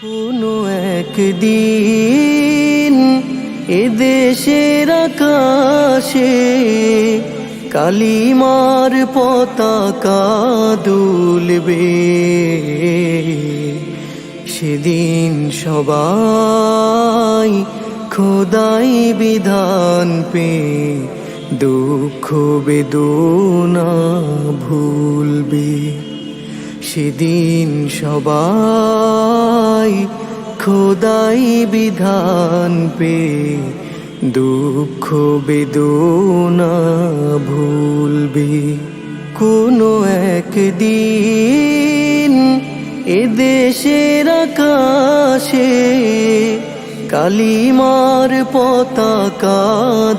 কোনো একদিন এদেশের আকাশে কালিমার পতাকা দুলবে। সেদিন সবাই খোদাই বিধান পে দুঃখ বেদনা ভুলবে। সেদিন সবাই খোদাই বিধান পে দুঃখ বেদনা ভুলবে। কোনো একদিন এদেশের আকাশে কালিমার পতাকা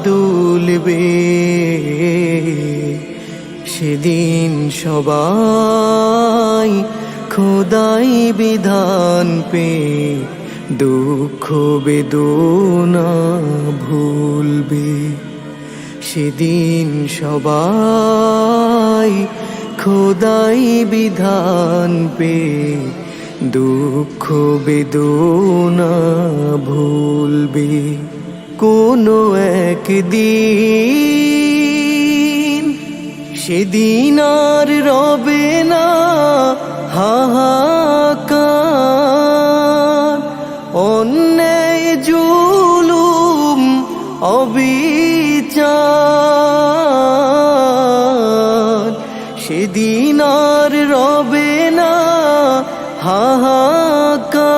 দুলবে। সেদিন সবাই খোদাই বিধান পে দুঃখ বেদনা ভুলবে। সেদিন সবাই খোদাই বিধান পে দুঃখ বেদনা ভুলবে। কোনো একদিন সেদিন আর রবে না হাহাকার, অন্যায় জুলুম অবিচার। সেদিন আর রবে না হাহাকার,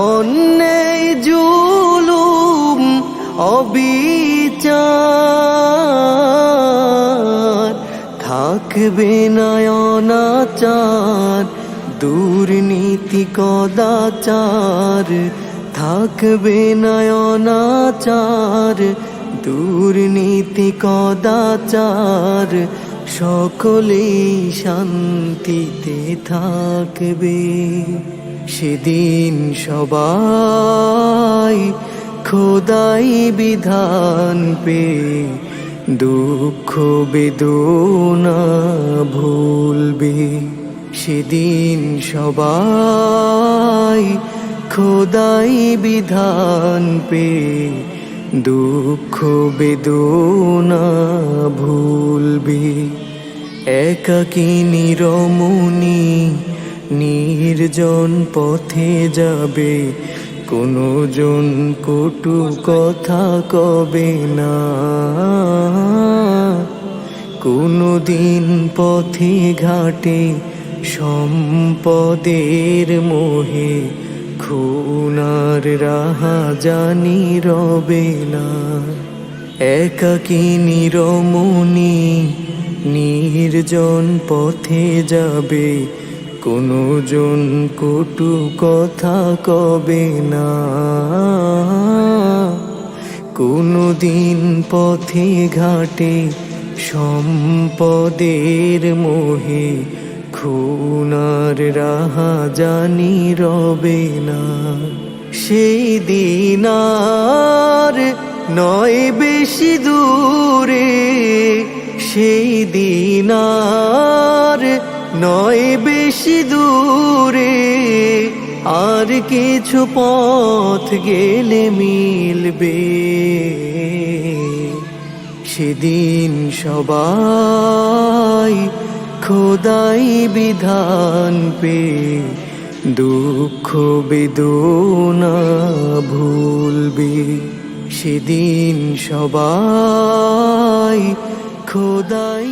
অন্যায় জুলুম অবিচার। থাকবে না অনাচার দুর্নীতি কদাচার, থাকবে না অনাচার দুর্নীতি কদাচার। সকলেই শান্তিতে থাকবে। সেদিন সবাই খোদাই বিধান পে দুঃখ বেদনা ভুলবে। সেদিন সবাই খোদাই বিধান পে দুঃখ বেদনা ভুলবে। একাকিনী রমণী নির্জন পথে যাবে, কোনো জন কটু কথা কবে না। কোনো দিন পথে ঘাটে সম্পদের মোহে খুনার রাহাজানি রবে না। একাকিনী রমণী নির্জন পথে যাবে, কোনো জন কটু কথা কবে না। কোনো দিন পথে ঘাটে সম্পদের মোহে খুনার রাহাজানি রবে না। সেই দিন আর নয় বেশি দূরে, সেই দিন আর নয় বেশি দূরে। আর কিছু পথ গেলে মিলবে। সেদিন সবাই খোদাই বিধান পে দুঃখ বেদনা ভুলবে। সেদিন সবাই খোদাই